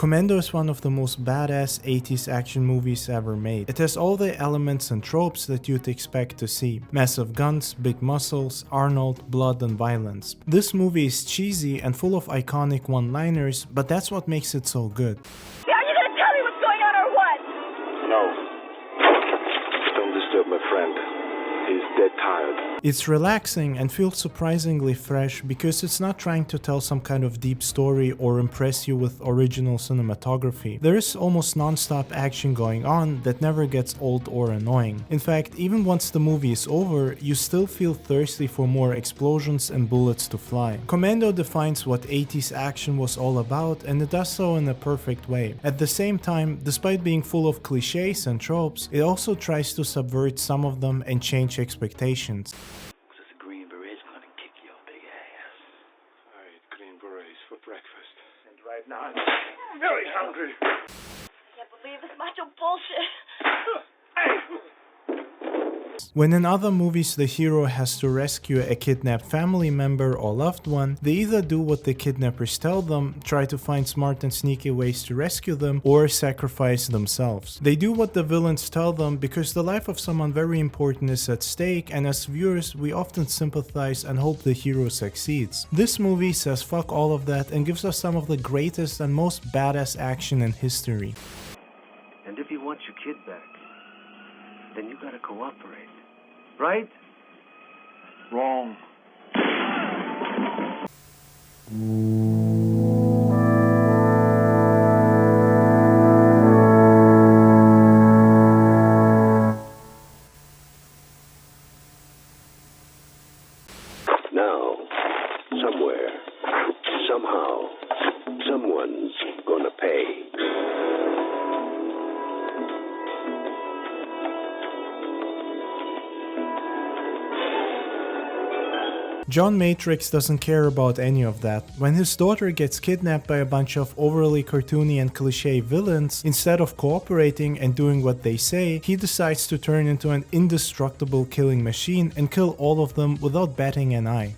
Commando is one of the most badass 80s action movies ever made. It has all the elements and tropes that you'd expect to see. Massive guns, big muscles, Arnold, blood and violence. This movie is cheesy and full of iconic one-liners, but that's what makes it so good. Are you gonna tell me what's going on or what? No. Don't disturb my friend. He's dead tired. It's relaxing and feels surprisingly fresh because it's not trying to tell some kind of deep story or impress you with original cinematography. There is almost non-stop action going on that never gets old or annoying. In fact, even once the movie is over, you still feel thirsty for more explosions and bullets to fly. Commando defines what 80s action was all about, and it does so in a perfect way. At the same time, despite being full of cliches and tropes, it also tries to subvert some of them and change expectations. This green beret's gonna kick your big ass. I ate green berets for breakfast. And right now I'm very hungry. Can't believe this macho bullshit. When in other movies the hero has to rescue a kidnapped family member or loved one, they either do what the kidnappers tell them, try to find smart and sneaky ways to rescue them, or sacrifice themselves. They do what the villains tell them because the life of someone very important is at stake, and as viewers we often sympathize and hope the hero succeeds. This movie says fuck all of that and gives us some of the greatest and most badass action in history. And if you want your kid back, then you gotta cooperate. Right? Wrong. Now, somewhere, somehow, someone's gonna pay. John Matrix doesn't care about any of that. When his daughter gets kidnapped by a bunch of overly cartoony and cliché villains, instead of cooperating and doing what they say, he decides to turn into an indestructible killing machine and kill all of them without batting an eye.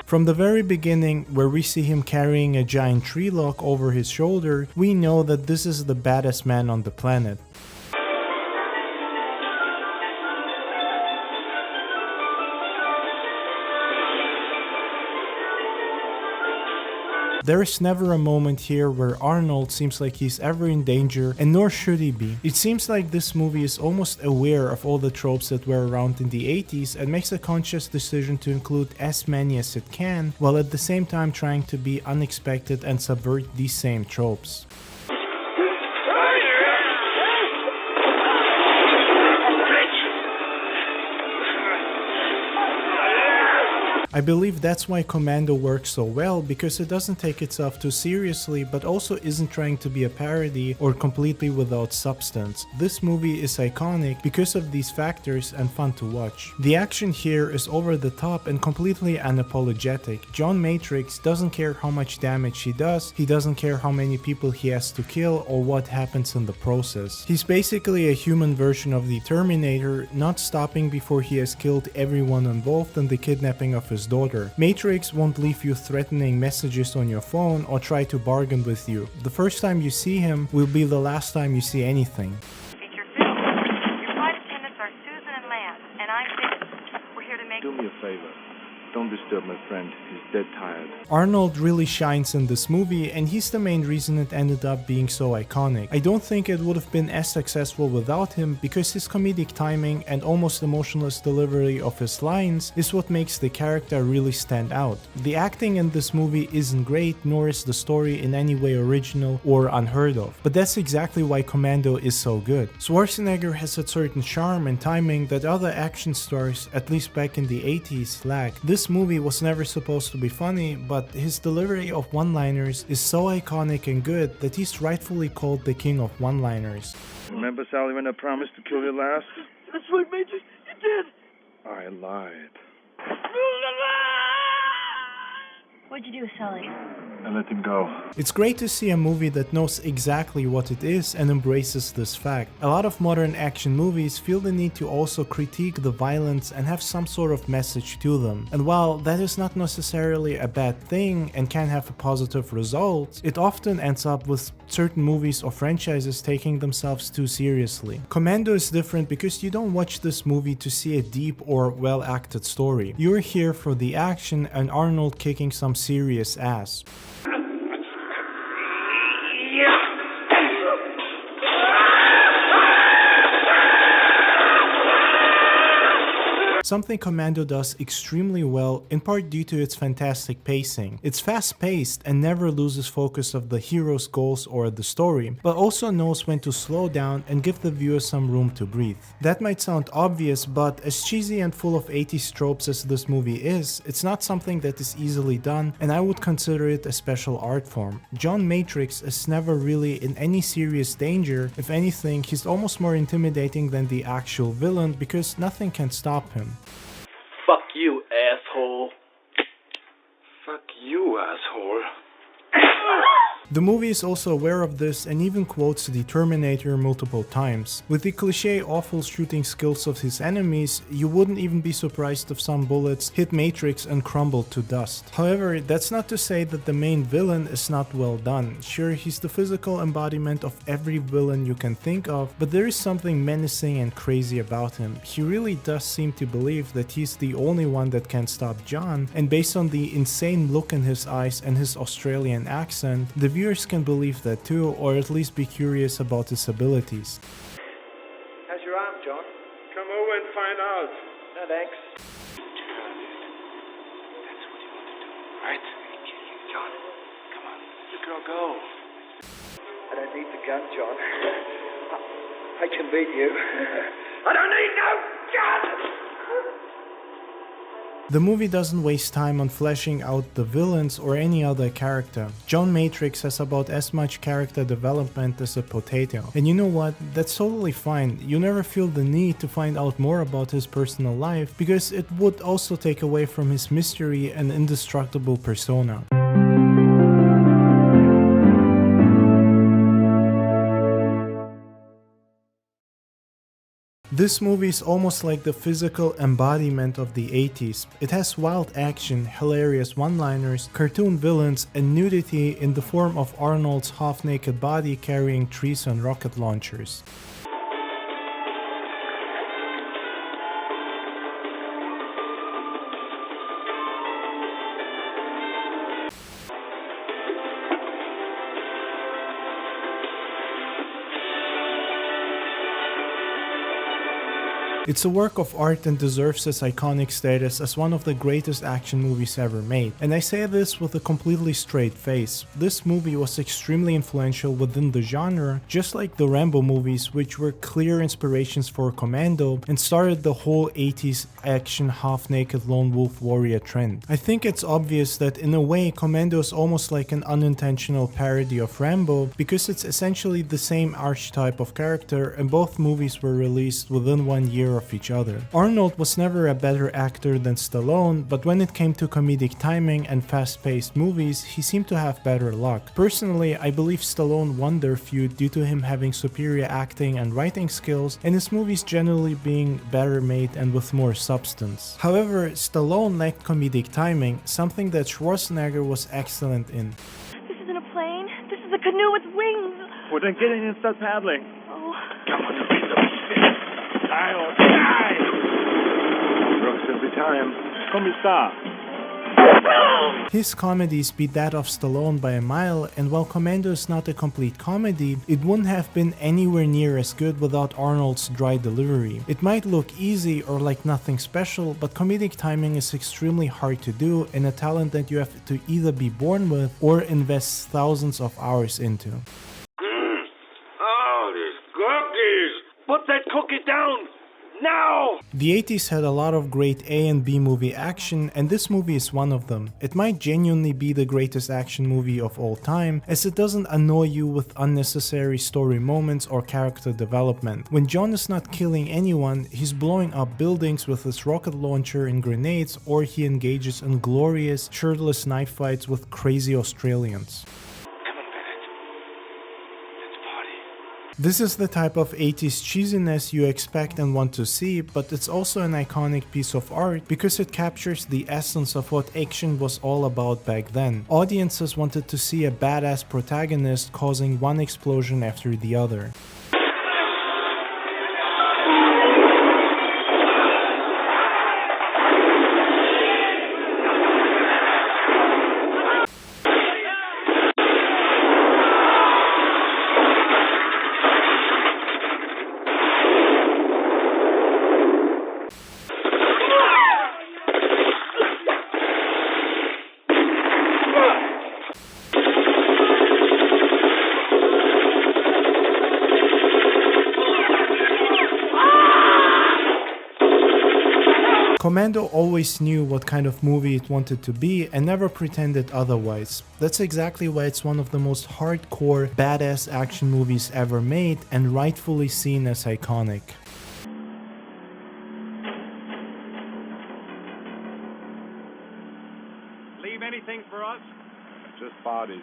From the very beginning, where we see him carrying a giant tree log over his shoulder, we know that this is the baddest man on the planet. There is never a moment here where Arnold seems like he's ever in danger, and nor should he be. It seems like this movie is almost aware of all the tropes that were around in the 80s and makes a conscious decision to include as many as it can, while at the same time trying to be unexpected and subvert these same tropes. I believe that's why Commando works so well, because it doesn't take itself too seriously but also isn't trying to be a parody or completely without substance. This movie is iconic because of these factors and fun to watch. The action here is over the top and completely unapologetic. John Matrix doesn't care how much damage he does, he doesn't care how many people he has to kill or what happens in the process. He's basically a human version of the Terminator, not stopping before he has killed everyone involved in the kidnapping of his daughter. Matrix won't leave you threatening messages on your phone or try to bargain with you. The first time you see him will be the last time you see anything. Feature film. Your flight attendants are Susan and Lance, and I'm Vicky. We're here to make... Do me a favor. Don't disturb my friend. He's dead tired. Arnold really shines in this movie, and he's the main reason it ended up being so iconic. I don't think it would have been as successful without him, because his comedic timing and almost emotionless delivery of his lines is what makes the character really stand out. The acting in this movie isn't great, nor is the story in any way original or unheard of, but that's exactly why Commando is so good. Schwarzenegger has a certain charm and timing that other action stars, at least back in the 80s, lack. This movie was never supposed to be funny, but his delivery of one-liners is so iconic and good that he's rightfully called the king of one-liners. Remember, Sally, when I promised to kill you last? That's right, Major. You did. I lied. What'd you do, Sully? I let him go. It's great to see a movie that knows exactly what it is and embraces this fact. A lot of modern action movies feel the need to also critique the violence and have some sort of message to them. And while that is not necessarily a bad thing and can have a positive result, it often ends up with certain movies or franchises taking themselves too seriously. Commando is different because you don't watch this movie to see a deep or well-acted story. You're here for the action and Arnold kicking some serious ass. Something Commando does extremely well, in part due to its fantastic pacing. It's fast-paced and never loses focus of the hero's goals or the story, but also knows when to slow down and give the viewer some room to breathe. That might sound obvious, but as cheesy and full of 80s tropes as this movie is, it's not something that is easily done, and I would consider it a special art form. John Matrix is never really in any serious danger. If anything, he's almost more intimidating than the actual villain because nothing can stop him. Fuck you, asshole. Fuck you, asshole. The movie is also aware of this and even quotes the Terminator multiple times. With the cliché awful shooting skills of his enemies, you wouldn't even be surprised if some bullets hit Matrix and crumbled to dust. However, that's not to say that the main villain is not well done. Sure, he's the physical embodiment of every villain you can think of, but there is something menacing and crazy about him. He really does seem to believe that he's the only one that can stop John, and based on the insane look in his eyes and his Australian accent, the viewers can believe that too, or at least be curious about his abilities. How's your arm, John? Come over and find out. No, thanks. That's what you want to do, right? John, come on. You go. I don't need the gun, John. I can beat you. I don't need no gun! The movie doesn't waste time on fleshing out the villains or any other character. John Matrix has about as much character development as a potato. And you know what? That's totally fine. You never feel the need to find out more about his personal life because it would also take away from his mystery and indestructible persona. This movie is almost like the physical embodiment of the 80s. It has wild action, hilarious one-liners, cartoon villains, and nudity in the form of Arnold's half-naked body carrying trees and rocket launchers. It's a work of art and deserves its iconic status as one of the greatest action movies ever made. And I say this with a completely straight face. This movie was extremely influential within the genre, just like the Rambo movies, which were clear inspirations for Commando and started the whole 80s action half-naked lone wolf warrior trend. I think it's obvious that in a way Commando is almost like an unintentional parody of Rambo because it's essentially the same archetype of character and both movies were released within 1 year of each other. Arnold was never a better actor than Stallone, but when it came to comedic timing and fast-paced movies, he seemed to have better luck. Personally, I believe Stallone won their feud due to him having superior acting and writing skills, and his movies generally being better made and with more substance. However, Stallone lacked comedic timing, something that Schwarzenegger was excellent in. This isn't a plane. This is a canoe with wings. Well, then get in and start paddling. Oh. Come on, you piece of shit. Die or die! Brooks, every time. Come star. His comedies beat that of Stallone by a mile, and while Commando is not a complete comedy, it wouldn't have been anywhere near as good without Arnold's dry delivery. It might look easy or like nothing special, but comedic timing is extremely hard to do and a talent that you have to either be born with or invest thousands of hours into. Oh, these cookies! Put that cookie down! Now! The 80s had a lot of great A and B movie action, and this movie is one of them. It might genuinely be the greatest action movie of all time, as it doesn't annoy you with unnecessary story moments or character development. When John is not killing anyone, he's blowing up buildings with his rocket launcher and grenades, or he engages in glorious, shirtless knife fights with crazy Australians. This is the type of 80s cheesiness you expect and want to see, but it's also an iconic piece of art because it captures the essence of what action was all about back then. Audiences wanted to see a badass protagonist causing one explosion after the other. Commando always knew what kind of movie it wanted to be and never pretended otherwise. That's exactly why it's one of the most hardcore, badass action movies ever made and rightfully seen as iconic. Leave anything for us? Just bodies.